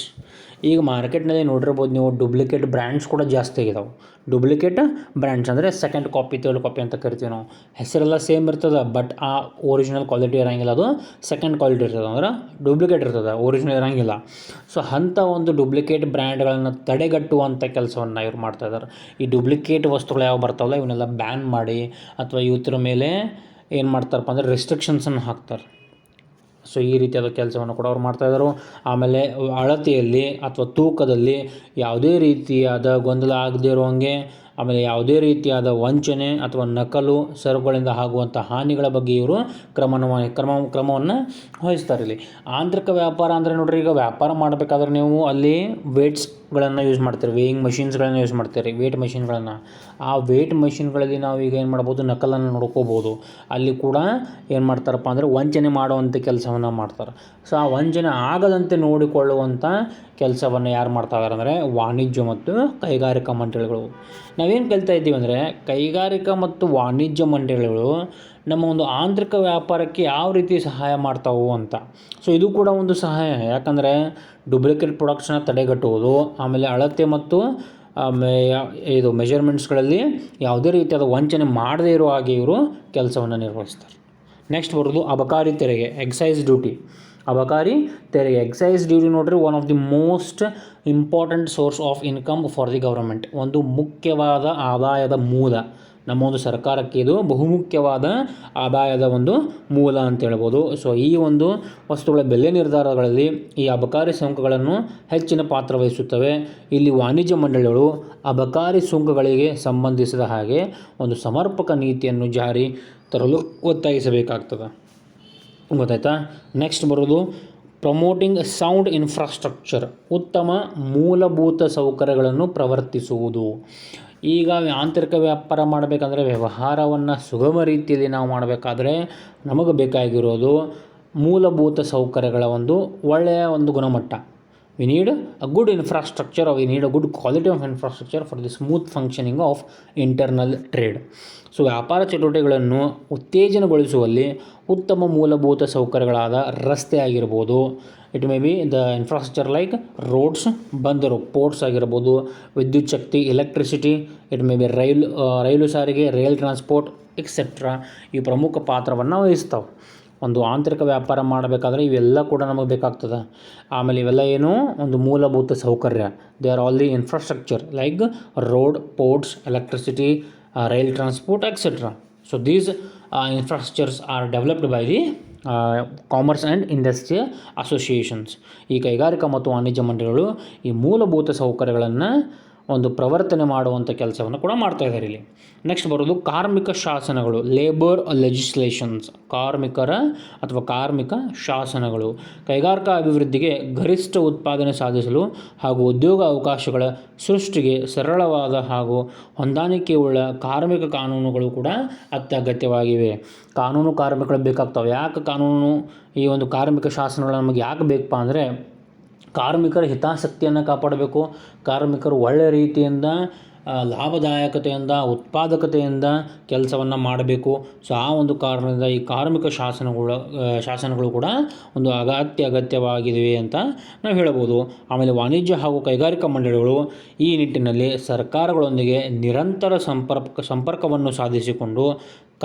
ಈಗ ಮಾರ್ಕೆಟ್ನಲ್ಲಿ ನೋಡಿರ್ಬೋದು ನೀವು, ಡೂಪ್ಲಿಕೇಟ್ ಬ್ರ್ಯಾಂಡ್ಸ್ ಕೂಡ ಜಾಸ್ತಿ ಆಗಿದಾವೆ. ಡೂಪ್ಲಿಕೇಟ್ ಬ್ರ್ಯಾಂಡ್ಸ್ ಅಂದರೆ ಸೆಕೆಂಡ್ ಕಾಪಿ, ಥರ್ಡ್ ಕಾಪಿ ಅಂತ ಕರಿತೀವಿ ನಾವು. ಹೆಸರೆಲ್ಲ ಸೇಮ್ ಇರ್ತದೆ, ಬಟ್ ಆ ಒರಿಜಿನಲ್ ಕ್ವಾಲಿಟಿ ಇರೋಂಗಿಲ್ಲ, ಅದು ಸೆಕೆಂಡ್ ಕ್ವಾಲಿಟಿ ಇರ್ತದೆ, ಅಂದ್ರೆ ಡೂಪ್ಲಿಕೇಟ್ ಇರ್ತದೆ, ಒರಿಜಿನಲ್ ಇರೋಂಗಿಲ್ಲ. ಸೊ ಅಂಥ ಒಂದು ಡೂಪ್ಲಿಕೇಟ್ ಬ್ರ್ಯಾಂಡ್ಗಳನ್ನು ತಡೆಗಟ್ಟುವಂಥ ಕೆಲಸವನ್ನು ಇವ್ರು ಮಾಡ್ತಾಯಿದ್ದಾರೆ. ಈ ಡೂಪ್ಲಿಕೇಟ್ ವಸ್ತುಗಳು ಯಾವ ಬರ್ತಾವಲ್ಲ ಇವನ್ನೆಲ್ಲ ಬ್ಯಾನ್ ಮಾಡಿ ಅಥವಾ ಇವತ್ತರ ಮೇಲೆ ಏನು ಮಾಡ್ತಾರಪ್ಪ ಅಂದರೆ ರೆಸ್ಟ್ರಿಕ್ಷನ್ಸನ್ನು ಹಾಕ್ತಾರೆ. ಸೊ ಈ ರೀತಿಯಾದ ಕೆಲಸವನ್ನು ಕೂಡ ಅವ್ರು ಮಾಡ್ತಾಯಿದ್ದಾರೆ. ಆಮೇಲೆ ಅಳತೆಯಲ್ಲಿ ಅಥವಾ ತೂಕದಲ್ಲಿ ಯಾವುದೇ ರೀತಿಯಾದ ಗೊಂದಲ ಆಗದೇ ಇರುವಂಗೆ, ಆಮೇಲೆ ಯಾವುದೇ ರೀತಿಯಾದ ವಂಚನೆ ಅಥವಾ ನಕಲು ಸರಕುಗಳಿಂದ ಆಗುವಂಥ ಹಾನಿಗಳ ಬಗ್ಗೆ ಇವರು ಕ್ರಮವನ್ನು ವಹಿಸ್ತಾರೆ. ಇಲ್ಲಿ ಆಂತರಿಕ ವ್ಯಾಪಾರ ಅಂದರೆ ನೋಡ್ರಿ, ಈಗ ವ್ಯಾಪಾರ ಮಾಡಬೇಕಾದ್ರೆ ನೀವು ಅಲ್ಲಿ ವೇಟ್ಸ್ಗಳನ್ನು ಯೂಸ್ ಮಾಡ್ತೀರಿ, ವೇಯಿಂಗ್ ಮಷಿನ್ಸ್ಗಳನ್ನು ಯೂಸ್ ಮಾಡ್ತೀರಿ, ವೇಟ್ ಮಷಿನ್ಗಳನ್ನು. ಆ ವೇಟ್ ಮಷಿನ್ಗಳಲ್ಲಿ ನಾವು ಈಗ ಏನು ಮಾಡ್ಬೋದು, ನಕಲನ್ನು ನೋಡ್ಕೋಬೋದು. ಅಲ್ಲಿ ಕೂಡ ಏನು ಮಾಡ್ತಾರಪ್ಪ ಅಂದರೆ ವಂಚನೆ ಮಾಡುವಂಥ ಕೆಲಸವನ್ನು ಮಾಡ್ತಾರೆ. ಸೊ ಆ ವಂಚನೆ ಆಗದಂತೆ ನೋಡಿಕೊಳ್ಳುವಂಥ ಕೆಲಸವನ್ನು ಯಾರು ಮಾಡ್ತಾಯಿದ್ದಾರೆ ಅಂದರೆ ವಾಣಿಜ್ಯ ಮತ್ತು ಕೈಗಾರಿಕಾ ಮಂಡಳಿಗಳು. ನಾವೇನು ಕಲಿತಾ ಇದ್ದೀವಿ ಅಂದರೆ, ಕೈಗಾರಿಕಾ ಮತ್ತು ವಾಣಿಜ್ಯ ಮಂಡಳಿಗಳು ನಮ್ಮ ಒಂದು ಆಂತರಿಕ ವ್ಯಾಪಾರಕ್ಕೆ ಯಾವ ರೀತಿ ಸಹಾಯ ಮಾಡ್ತಾವು ಅಂತ. ಸೊ ಇದು ಕೂಡ ಒಂದು ಸಹಾಯ, ಯಾಕಂದರೆ ಡೂಪ್ಲಿಕೇಟ್ ಪ್ರಾಡಕ್ಟ್ಸ್ನ ತಡೆಗಟ್ಟುವುದು, ಆಮೇಲೆ ಅಳತೆ ಮತ್ತು ಇದು ಮೆಜರ್ಮೆಂಟ್ಸ್ಗಳಲ್ಲಿ ಯಾವುದೇ ರೀತಿಯಾದ ವಂಚನೆ ಮಾಡದೇ ಇರೋ ಹಾಗೆ ಇವರು ಕೆಲಸವನ್ನು ನಿರ್ವಹಿಸ್ತಾರೆ. ನೆಕ್ಸ್ಟ್ ಬರೋದು ಅಬಕಾರಿ ತೆರಿಗೆ, ಎಕ್ಸೈಸ್ ಡ್ಯೂಟಿ. ಅಬಕಾರಿ ತೆರಿಗೆ, ಎಕ್ಸೈಸ್ ಡ್ಯೂಟಿ ನೋಡ್ರಿ, one of the most important source of income for the government. ಒಂದು ಮುಖ್ಯವಾದ ಆದಾಯದ ಮೂಲ ನಮ್ಮ ಒಂದು ಸರ್ಕಾರಕ್ಕೆ, ಇದು ಬಹುಮುಖ್ಯವಾದ ಆದಾಯದ ಒಂದು ಮೂಲ ಅಂತ ಹೇಳ್ಬೋದು. ಸೊ ಈ ಒಂದು ವಸ್ತುಗಳ ಬೆಲೆ ನಿರ್ಧಾರಗಳಲ್ಲಿ ಈ ಅಬಕಾರಿ ಸುಂಕಗಳನ್ನು ಹೆಚ್ಚಿನ ಪಾತ್ರ ವಹಿಸುತ್ತವೆ. ಇಲ್ಲಿ ವಾಣಿಜ್ಯ ಮಂಡಳಿಗಳು ಅಬಕಾರಿ ಸುಂಕಗಳಿಗೆ ಸಂಬಂಧಿಸಿದ ಹಾಗೆ ಒಂದು ಸಮರ್ಪಕ ನೀತಿಯನ್ನು ಜಾರಿ ತರಲು ಒತ್ತಾಯಿಸಬೇಕಾಗ್ತದೆ. ಗೊತ್ತಾಯ್ತಾ? ನೆಕ್ಸ್ಟ್ ಬರೋದು ಪ್ರಮೋಟಿಂಗ್ ಸೌಂಡ್ ಇನ್ಫ್ರಾಸ್ಟ್ರಕ್ಚರ್, ಉತ್ತಮ ಮೂಲಭೂತ ಸೌಕರ್ಯಗಳನ್ನು ಪ್ರವರ್ತಿಸುವುದು. ಈಗ ಆಂತರಿಕ ವ್ಯಾಪಾರ ಮಾಡಬೇಕಂದ್ರೆ, ವ್ಯವಹಾರವನ್ನು ಸುಗಮ ರೀತಿಯಲ್ಲಿ ನಾವು ಮಾಡಬೇಕಾದ್ರೆ ನಮಗೆ ಬೇಕಾಗಿರೋದು ಮೂಲಭೂತ ಸೌಕರ್ಯಗಳ ಒಂದು ಒಳ್ಳೆಯ ಒಂದು ಗುಣಮಟ್ಟ. We need a good infrastructure, or we need a good quality of infrastructure for the smooth functioning of internal trade. So ವ್ಯಾಪಾರ ಚಟುವಟಿಕೆಗಳನ್ನು ಉತ್ತೇಜನಗೊಳಿಸುವಲ್ಲಿ ಉತ್ತಮ ಮೂಲಭೂತ ಸೌಕರ್ಯಗಳಾದ ರಸ್ತೆ ಆಗಿರ್ಬೋದು, it may B the infrastructure like roads, ಬಂದರು, ಪೋರ್ಟ್ಸ್ ಆಗಿರ್ಬೋದು, ವಿದ್ಯುತ್ ಶಕ್ತಿ, ಎಲೆಕ್ಟ್ರಿಸಿಟಿ, ಇಟ್ ಮೇ ಬಿ ರೈಲು ಸಾರಿಗೆ, ರೈಲ್ ಟ್ರಾನ್ಸ್ಪೋರ್ಟ್ ಎಕ್ಸೆಟ್ರಾ, ಈ ಪ್ರಮುಖ ಪಾತ್ರವನ್ನು ವಹಿಸ್ತಾವೆ. ಒಂದು ಆಂತರಿಕ ವ್ಯಾಪಾರ ಮಾಡಬೇಕಾದ್ರೆ ಇವೆಲ್ಲ ಕೂಡ ನಮಗೆ ಬೇಕಾಗ್ತದೆ. ಆಮೇಲೆ ಇವೆಲ್ಲ ಏನು, ಒಂದು ಮೂಲಭೂತ ಸೌಕರ್ಯ. They are all the infrastructure like road, ports, electricity, rail transport etcetera. So these infrastructures are developed by the commerce and industrial associations. ಈ ಕೈಗಾರಿಕಾ ಮತ್ತು ವಾಣಿಜ್ಯ ಮಂಡಳಿಗಳು ಈ ಮೂಲಭೂತ ಸೌಕರ್ಯಗಳನ್ನು ಒಂದು ಪ್ರವರ್ತನೆ ಮಾಡುವಂಥ ಕೆಲಸವನ್ನು ಕೂಡ ಮಾಡ್ತಾಯಿದ್ದಾರೆ ಇಲ್ಲಿ. ನೆಕ್ಸ್ಟ್ ಬರೋದು ಕಾರ್ಮಿಕ ಶಾಸನಗಳು, ಲೇಬರ್ ಲೆಜಿಸ್ಲೇಷನ್ಸ್. ಕಾರ್ಮಿಕ ಶಾಸನಗಳು ಕೈಗಾರಿಕಾ ಅಭಿವೃದ್ಧಿಗೆ ಗರಿಷ್ಠ ಉತ್ಪಾದನೆ ಸಾಧಿಸಲು ಹಾಗೂ ಉದ್ಯೋಗ ಅವಕಾಶಗಳ ಸೃಷ್ಟಿಗೆ ಸರಳವಾದ ಹಾಗೂ ಹೊಂದಾಣಿಕೆಯುಳ್ಳ ಕಾರ್ಮಿಕ ಕಾನೂನುಗಳು ಕೂಡ ಅತ್ಯಗತ್ಯವಾಗಿವೆ. ಕಾರ್ಮಿಕಗಳು ಬೇಕಾಗ್ತವೆ. ಯಾಕೆ ಕಾನೂನು, ಈ ಒಂದು ಕಾರ್ಮಿಕ ಶಾಸನಗಳು ನಮಗೆ ಯಾಕೆ ಬೇಕಪ್ಪ ಅಂದರೆ, ಕಾರ್ಮಿಕರ ಹಿತಾಸಕ್ತಿಯನ್ನು ಕಾಪಾಡಬೇಕು, ಕಾರ್ಮಿಕರು ಒಳ್ಳೆಯ ರೀತಿಯಿಂದ ಲಾಭದಾಯಕತೆಯಿಂದ, ಉತ್ಪಾದಕತೆಯಿಂದ ಕೆಲಸವನ್ನು ಮಾಡಬೇಕು. ಸೊ ಆ ಒಂದು ಕಾರಣದಿಂದ ಈ ಕಾರ್ಮಿಕ ಶಾಸನಗಳು ಕೂಡ ಒಂದು ಅಗತ್ಯವಾಗಿವೆ ಅಂತ ನಾವು ಹೇಳ್ಬೋದು. ಆಮೇಲೆ ವಾಣಿಜ್ಯ ಹಾಗೂ ಕೈಗಾರಿಕಾ ಮಂಡಳಿಗಳು ಈ ನಿಟ್ಟಿನಲ್ಲಿ ಸರ್ಕಾರಗಳೊಂದಿಗೆ ನಿರಂತರ ಸಂಪರ್ಕವನ್ನು ಸಾಧಿಸಿಕೊಂಡು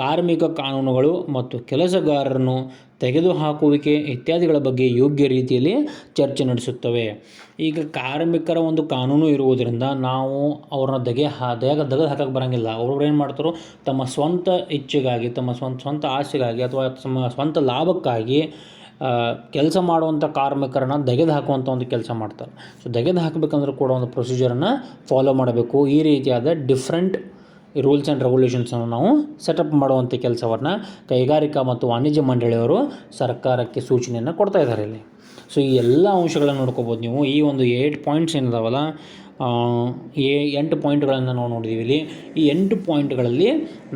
ಕಾರ್ಮಿಕ ಕಾನೂನುಗಳು ಮತ್ತು ಕೆಲಸಗಾರರನ್ನು ತೆಗೆದುಹಾಕುವಿಕೆ ಇತ್ಯಾದಿಗಳ ಬಗ್ಗೆ ಯೋಗ್ಯ ರೀತಿಯಲ್ಲಿ ಚರ್ಚೆ ನಡೆಸುತ್ತವೆ. ಈಗ ಕಾರ್ಮಿಕರ ಒಂದು ಕಾನೂನು ಇರುವುದರಿಂದ ನಾವು ಅವ್ರನ್ನ ತೆಗೆದು ಹಾಕಕ್ಕೆ ಬರೋಂಗಿಲ್ಲ. ಅವ್ರವ್ರು ಏನು ಮಾಡ್ತಾರೋ, ತಮ್ಮ ಸ್ವಂತ ಇಚ್ಛೆಗಾಗಿ, ತಮ್ಮ ಸ್ವಂತ ಆಸೆಗಾಗಿ ಅಥವಾ ತಮ್ಮ ಸ್ವಂತ ಲಾಭಕ್ಕಾಗಿ ಕೆಲಸ ಮಾಡುವಂಥ ಕಾರ್ಮಿಕರನ್ನು ತೆಗೆದು ಹಾಕುವಂಥ ಒಂದು ಕೆಲಸ ಮಾಡ್ತಾರೆ. ಸೊ ತೆಗೆದು ಹಾಕಬೇಕಂದ್ರೂ ಕೂಡ ಒಂದು ಪ್ರೊಸೀಜರನ್ನು ಫಾಲೋ ಮಾಡಬೇಕು. ಈ ರೀತಿಯಾದ ಡಿಫ್ರೆಂಟ್ ಈ ರೂಲ್ಸ್ ಆ್ಯಂಡ್ ರೆಗ್ಯುಲೇಷನ್ಸನ್ನು ನಾವು ಸೆಟಪ್ ಮಾಡುವಂಥ ಕೆಲಸವನ್ನು ಕೈಗಾರಿಕಾ ಮತ್ತು ವಾಣಿಜ್ಯ ಮಂಡಳಿಯವರು ಸರ್ಕಾರಕ್ಕೆ ಸೂಚನೆಯನ್ನು ಕೊಡ್ತಾ ಇದ್ದಾರೆ ಇಲ್ಲಿ. ಸೊ ಈ ಎಲ್ಲ ಅಂಶಗಳನ್ನು ನೋಡ್ಕೋಬೋದು ನೀವು. ಈ ಒಂದು 8 ಪಾಯಿಂಟ್ಸ್ ಏನಿದಾವಲ್ಲ, 8 ಪಾಯಿಂಟ್ಗಳನ್ನು ನಾವು ನೋಡಿದ್ದೀವಿ ಇಲ್ಲಿ. ಈ 8 ಪಾಯಿಂಟ್ಗಳಲ್ಲಿ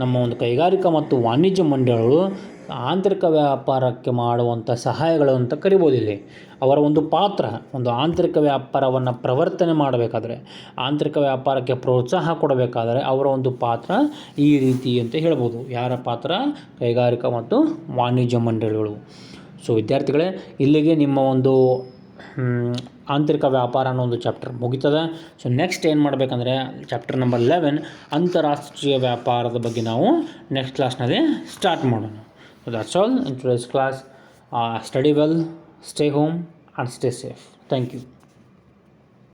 ನಮ್ಮ ಒಂದು ಕೈಗಾರಿಕಾ ಮತ್ತು ವಾಣಿಜ್ಯ ಮಂಡಳಿಗಳು ಆಂತರಿಕ ವ್ಯಾಪಾರಕ್ಕೆ ಮಾಡುವಂಥ ಸಹಾಯಗಳು ಅಂತ ಕರಿಬೋದು ಇಲ್ಲಿ. ಅವರ ಒಂದು ಪಾತ್ರ, ಒಂದು ಆಂತರಿಕ ವ್ಯಾಪಾರವನ್ನು ಪ್ರವರ್ತನೆ ಮಾಡಬೇಕಾದ್ರೆ, ಆಂತರಿಕ ವ್ಯಾಪಾರಕ್ಕೆ ಪ್ರೋತ್ಸಾಹ ಕೊಡಬೇಕಾದರೆ ಅವರ ಒಂದು ಪಾತ್ರ ಈ ರೀತಿ ಅಂತ ಹೇಳ್ಬೋದು. ಯಾರ ಪಾತ್ರ? ಕೈಗಾರಿಕಾ ಮತ್ತು ವಾಣಿಜ್ಯ ಮಂಡಳಿಗಳು. ಸೊ ವಿದ್ಯಾರ್ಥಿಗಳೇ, ಇಲ್ಲಿಗೆ ನಿಮ್ಮ ಒಂದು ಆಂತರಿಕ ವ್ಯಾಪಾರ ಅನ್ನೋ ಒಂದು ಚಾಪ್ಟರ್ ಮುಗಿತದೆ. ಸೊ ನೆಕ್ಸ್ಟ್ ಏನು ಮಾಡಬೇಕಂದ್ರೆ ಚಾಪ್ಟರ್ ನಂಬರ್ 11 ಅಂತಾರಾಷ್ಟ್ರೀಯ ವ್ಯಾಪಾರದ ಬಗ್ಗೆ ನಾವು ನೆಕ್ಸ್ಟ್ ಕ್ಲಾಸ್ನಲ್ಲಿ ಸ್ಟಾರ್ಟ್ ಮಾಡೋಣ. So that's all in today's class. Study well, stay home and stay safe. Thank you.